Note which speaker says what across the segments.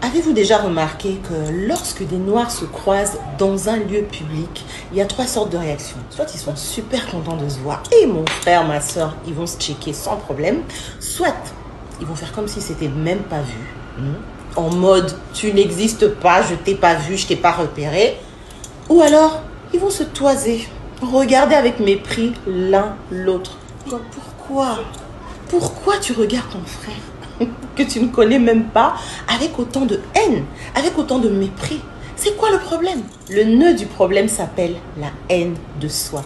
Speaker 1: Avez-vous déjà remarqué que lorsque des noirs se croisent dans un lieu public, il y a trois sortes de réactions. Soit ils sont super contents de se voir et mon frère, ma soeur, ils vont se checker sans problème. Soit ils vont faire comme si c'était même pas vu. En mode, tu n'existes pas, je t'ai pas vu, je t'ai pas repéré. Ou alors, ils vont se toiser, regarder avec mépris l'un l'autre. Pourquoi tu regardes ton frère que tu ne connais même pas avec autant de haine, avec autant de mépris? C'est quoi le problème? Le nœud du problème s'appelle la haine de soi.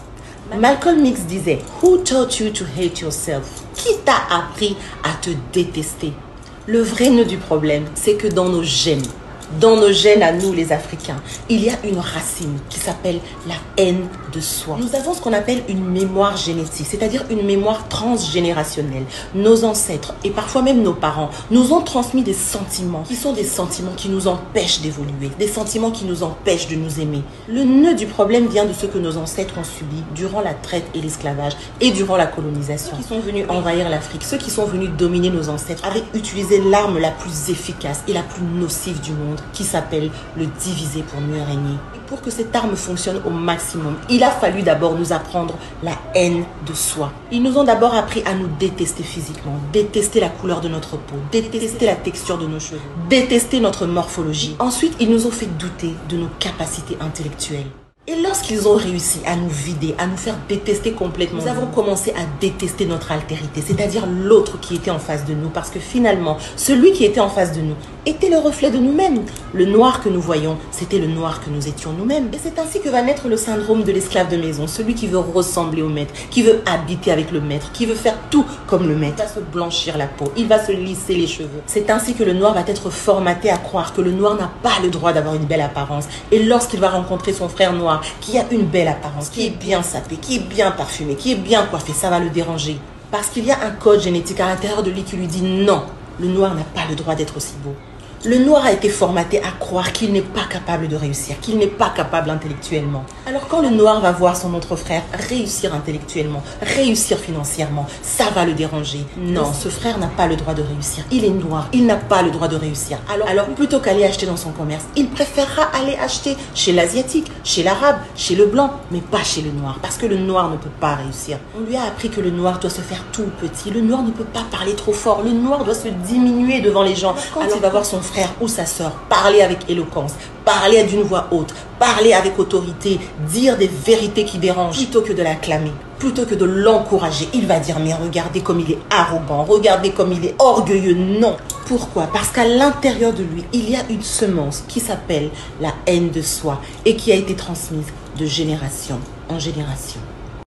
Speaker 1: Malcolm X disait « Who taught you to hate yourself ?» Qui t'a appris à te détester? Le vrai nœud du problème, c'est que dans nos gènes à nous les Africains, il y a une racine qui s'appelle la haine de soi. Nous avons ce qu'on appelle une mémoire génétique, c'est-à-dire une mémoire transgénérationnelle. Nos ancêtres et parfois même nos parents nous ont transmis des sentiments qui sont des sentiments qui nous empêchent d'évoluer, des sentiments qui nous empêchent de nous aimer. Le nœud du problème vient de ce que nos ancêtres ont subi durant la traite et l'esclavage et durant la colonisation. Ceux qui sont venus envahir l'Afrique, ceux qui sont venus dominer nos ancêtres avaient utilisé l'arme la plus efficace et la plus nocive du monde, qui s'appelle le diviser pour mieux régner. Et pour que cette arme fonctionne au maximum, il a fallu d'abord nous apprendre la haine de soi. Ils nous ont d'abord appris à nous détester physiquement, détester la couleur de notre peau, détester la texture de nos cheveux, détester notre morphologie. Ensuite, ils nous ont fait douter de nos capacités intellectuelles. Et lorsqu'ils ont réussi à nous vider, à nous faire détester complètement, nous avons commencé à détester notre altérité, c'est-à-dire l'autre qui était en face de nous, parce que finalement, celui qui était en face de nous était le reflet de nous-mêmes. Le noir que nous voyons, c'était le noir que nous étions nous-mêmes. Et c'est ainsi que va naître le syndrome de l'esclave de maison, celui qui veut ressembler au maître, qui veut habiter avec le maître, qui veut faire tout comme le maître. Il va se blanchir la peau, il va se lisser les cheveux. C'est ainsi que le noir va être formaté à croire que le noir n'a pas le droit d'avoir une belle apparence. Et lorsqu'il va rencontrer son frère noir, qui a une belle apparence, qui est bien sapé, qui est bien parfumé, qui est bien coiffé, ça va le déranger. Parce qu'il y a un code génétique à l'intérieur de lui qui lui dit non, le noir n'a pas le droit d'être aussi beau. Le noir a été formaté à croire qu'il n'est pas capable de réussir, qu'il n'est pas capable intellectuellement. Alors quand le noir va voir son autre frère réussir intellectuellement, réussir financièrement, ça va le déranger. Non, ce frère n'a pas le droit de réussir. Il est noir, il n'a pas le droit de réussir. Alors plutôt qu'aller acheter dans son commerce, il préférera aller acheter chez l'asiatique, chez l'arabe, chez le blanc, mais pas chez le noir. Parce que le noir ne peut pas réussir. On lui a appris que le noir doit se faire tout petit. Le noir ne peut pas parler trop fort. Le noir doit se diminuer devant les gens. Quand il va voir son frère ou sa sœur parler avec éloquence, parler d'une voix haute, parler avec autorité, dire des vérités qui dérangent, plutôt que de l'acclamer, plutôt que de l'encourager, il va dire mais regardez comme il est arrogant, regardez comme il est orgueilleux. Non. Pourquoi? Parce qu'à l'intérieur de lui, il y a une semence qui s'appelle la haine de soi et qui a été transmise de génération en génération.